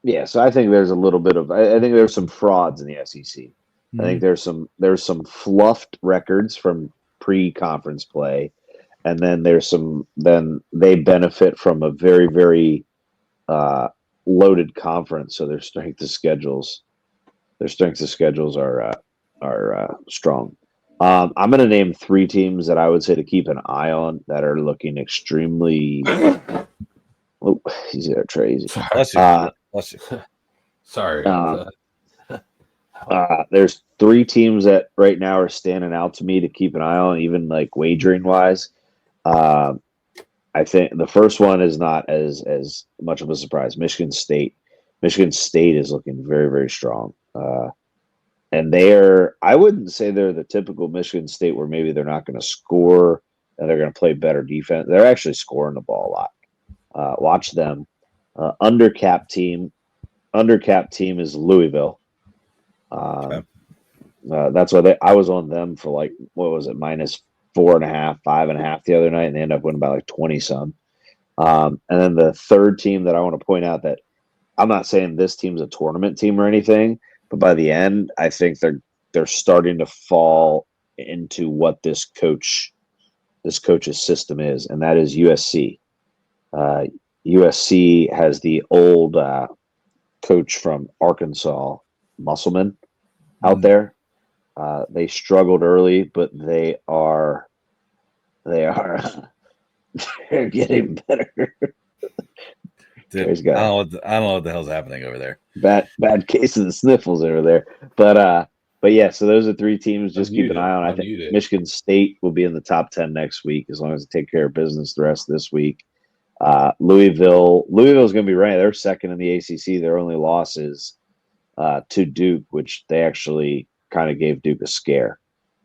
Yeah, so I think there's a little bit of I think there's some frauds in the SEC. Mm-hmm. I think there's some fluffed records from pre-conference play, and then then they benefit from a very, very loaded conference. So their strength of schedules are strong. I'm going to name 3 teams that I would say to keep an eye on that are looking extremely. Oh, he's there, Trey. Sorry. There's 3 teams that right now are standing out to me to keep an eye on, even like wagering wise. I think the first one is not as much of a surprise. Michigan State. Michigan State is looking very, very strong. And I wouldn't say they're the typical Michigan State where maybe they're not going to score and they're going to play better defense. They're actually scoring the ball a lot. Watch them. Undercapped team is Louisville. Okay. That's why I was on them for like, what was it, -4.5, 5.5 the other night, and they ended up winning by like 20 some. And then the third team that I want to point out that I'm not saying this team's a tournament team or anything, but by the end, I think they're starting to fall into what this coach's system is, and that is USC. USC has the old coach from Arkansas, Musselman, out there. They struggled early, but they are they're getting better. Dude, I don't know what the hell's happening over there. Bad case of the sniffles over there. But yeah, so those are 3 teams. Just keep an eye on. I think Michigan State will be in the top 10 next week as long as they take care of business the rest of this week. Louisville is going to be right. They're second in the ACC. Their only loss is to Duke, which they actually kind of gave Duke a scare.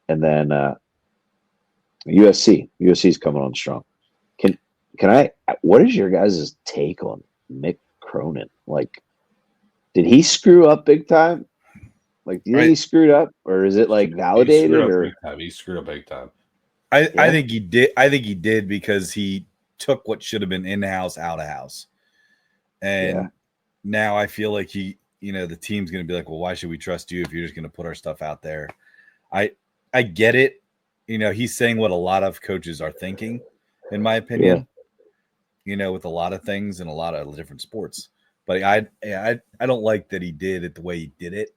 And then USC's coming on strong. What is your guys' take on Mick Cronin? Like, did he screw up big time? Like, do you think he screwed up, or is it like validated? He screwed up big time. I think he did. I think he did because he took what should have been in-house out of house, and now I feel like the team's going to be like, well, why should we trust you if you're just going to put our stuff out there? I get it. He's saying what a lot of coaches are thinking, in my opinion. With a lot of things and a lot of different sports, but I don't like that he did it the way he did it.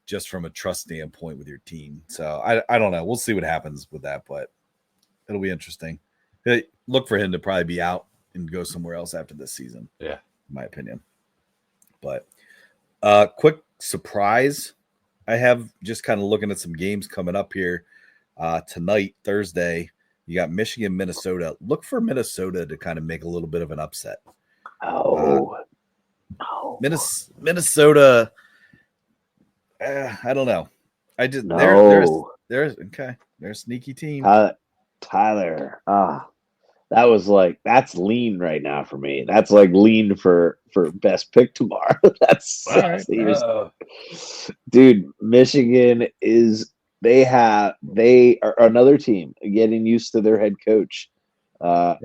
just from a trust standpoint with your team. So I don't know. We'll see what happens with that, but it'll be interesting. Hey, look for him to probably be out and go somewhere else after this season. Yeah, in my opinion. But quick surprise, I have just kind of looking at some games coming up here tonight, Thursday. You got Michigan, Minnesota. Look for Minnesota to kind of make a little bit of an upset. Minnesota. I don't know. They're okay. They're a sneaky team. Tyler. That's lean right now for me. That's like lean for best pick tomorrow. That's right. Dude. Michigan they are another team getting used to their head coach. I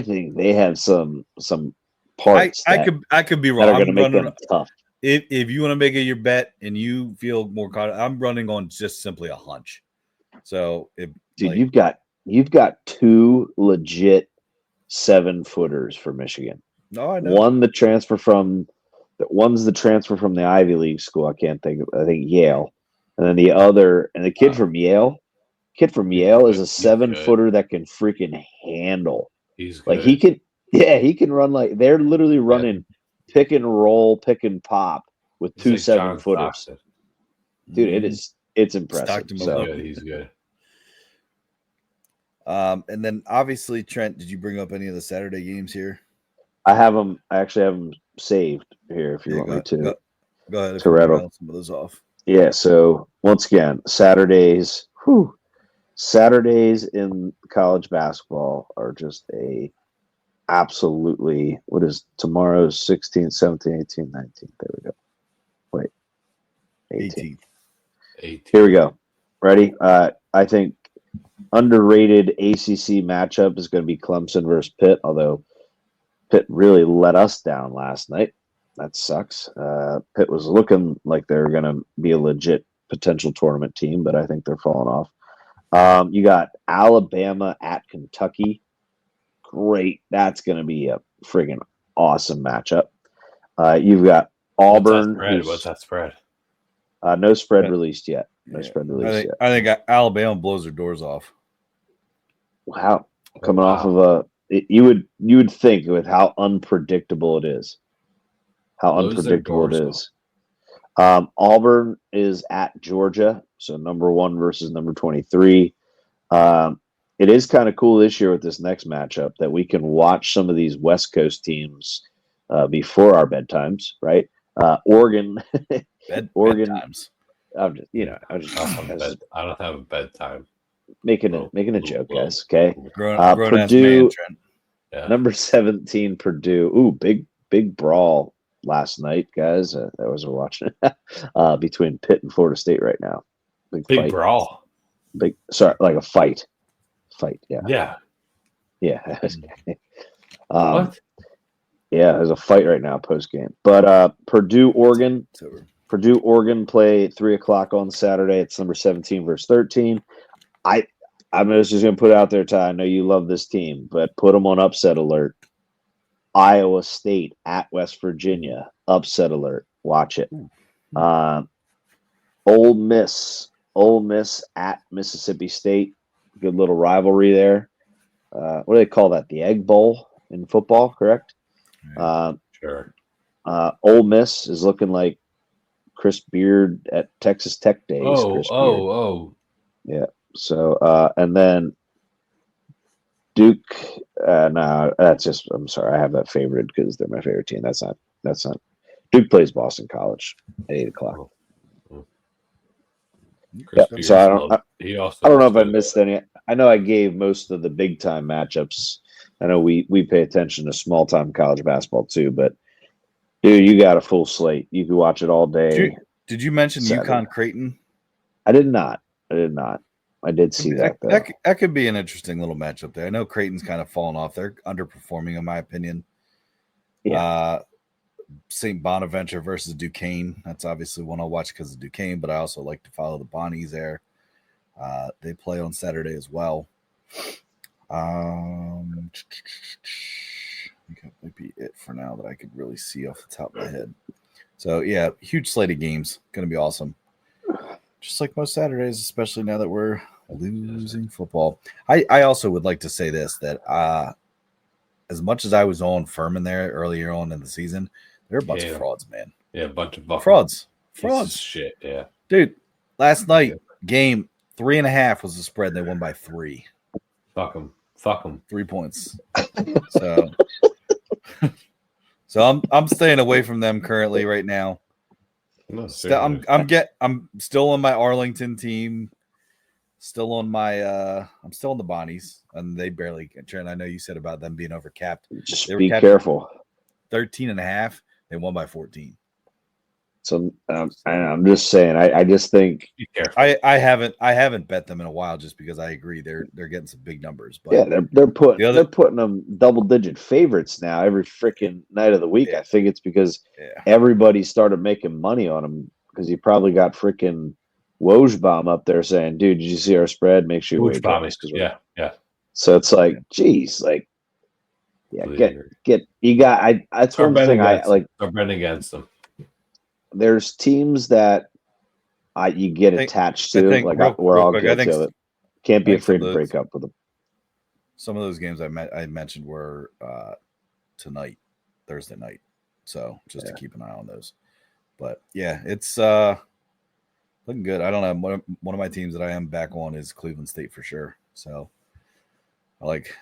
think they have some parts. I could be wrong. That are going to make them tough. If you want to make it your bet and you feel more confident, I'm running on just simply a hunch. So, you've got 2 legit 7-footers for Michigan. No, I know. One's the transfer from the Ivy League school. I think Yale, and then the other, and the kid from Yale is a 7-footer that can freaking handle. He's good. Like he can run like they're literally running pick and roll, pick and pop with He's 2 like 7-footers. Dude, it's impressive. He's good. And then obviously, Trent, did you bring up any of the Saturday games here? I actually have them saved here if you want me to. Go ahead. To rattle some of those off. Yeah. So once again, Saturdays in college basketball are just absolutely. What is tomorrow's 16th, 17th, 18th, 19th? There we go. Wait, 18th. Here we go. Ready? I think underrated ACC matchup is going to be Clemson versus Pitt, although Pitt really let us down last night. That sucks. Pitt was looking like they're going to be a legit potential tournament team, but I think they're falling off. You got Alabama at Kentucky. Great. That's going to be a friggin' awesome matchup. You've got Auburn. What's that spread? No spread released yet. I think Alabama blows their doors off. Wow. Coming off of you would think with how unpredictable it is. Auburn is at Georgia, so number 1 versus number 23. It is kind of cool this year with this next matchup that we can watch some of these West Coast teams before our bedtimes, right? Oregon, bedtimes. I don't have a bedtime. Making a joke, guys. Okay. Purdue, number 17, Purdue. Ooh, big brawl last night, guys. That was watching between Pitt and Florida State right now. Big brawl. Like a fight. Yeah. What? Yeah, there's a fight right now post game. But Purdue, Oregon play 3:00 on Saturday. It's number 17 versus 13. I'm just going to put it out there, Ty. I know you love this team, but put them on upset alert. Iowa State at West Virginia, upset alert. Watch it. Ole Miss at Mississippi State. Good little rivalry there. What do they call that? The Egg Bowl in football, correct? Sure. Ole Miss is looking like Chris Beard at Texas Tech days. Yeah. So, and then Duke. No, that's just. I'm sorry. I have that favored because they're my favorite team. That's not. Duke plays Boston College at 8:00. So I don't know if I missed any. I know I gave most of the big time matchups. I know we pay attention to small time college basketball too, but dude, you got a full slate. You can watch it all day. Did you mention UConn Creighton? I did not. I did see that though. That could be an interesting little matchup there. I know Creighton's kind of fallen off. They're underperforming in my opinion. Yeah. St. Bonaventure versus Duquesne. That's obviously one I'll watch because of Duquesne, but I also like to follow the Bonnies there. They play on Saturday as well. I think that might be it for now that I could really see off the top of my head. So yeah, huge slate of games. Going to be awesome. Just like most Saturdays, especially now that we're losing football. I also would like to say this, that as much as I was on Furman there earlier on in the season, they're a bunch of frauds, man. Yeah, a bunch of frauds. Shit, yeah. Dude, last night, game 3.5 was the spread. They won by 3. Fuck them. 3 points. So I'm staying away from them currently right now. No, I'm still on my Arlington team. Still on my I'm still on the Bonnies, and they barely. Trent, I know you said about them being overcapped. Just be careful. 13.5. They won by 14. So I'm just saying. I just think be careful. I haven't bet them in a while, just because I agree they're getting some big numbers. But yeah, they're putting them double-digit favorites now every freaking night of the week. Yeah. I think it's because everybody started making money on them, because you probably got freaking Wojbaum up there saying, "Dude, did you see our spread? Make sure you wait." Yeah. So it's like, geez, like, yeah, get you got. That's one thing I like. I'm betting against them. There's teams that you get attached to, like we're all guilty of it. Can't be afraid to break up with them. Some of those games I mentioned were tonight, Thursday night. So just to keep an eye on those. But yeah, it's looking good. I don't know. One of my teams that I am back on is Cleveland State for sure. So I like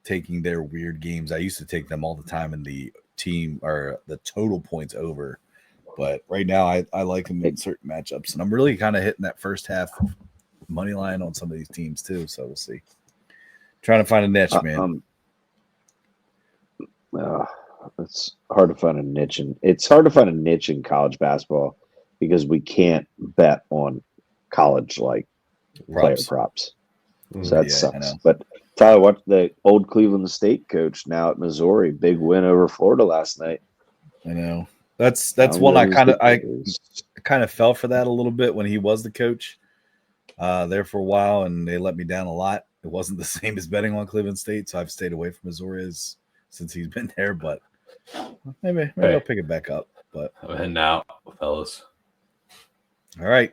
taking their weird games. I used to take them all the time in the team or the total points over. But right now I like them in certain matchups. And I'm really kind of hitting that first half money line on some of these teams too. So we'll see. Trying to find a niche, man. It's hard to find a niche, and it's hard to find a niche in college basketball because we can't bet on college like player props. So that sucks. But Tyler, what the old Cleveland State coach now at Missouri, big win over Florida last night. I know. That's one I kind of fell for that a little bit when he was the coach there for a while, and they let me down a lot. It wasn't the same as betting on Cleveland State, so I've stayed away from Missouri since he's been there. But maybe I'll pick it back up. But I'm heading out, fellas. All right.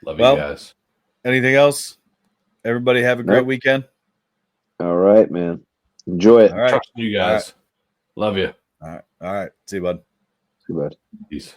Love you guys. Anything else? Everybody have a great weekend. All right, man. Enjoy it. All right. Trust you guys. Right. Love you. All right. See you, bud. See you, bud. Peace.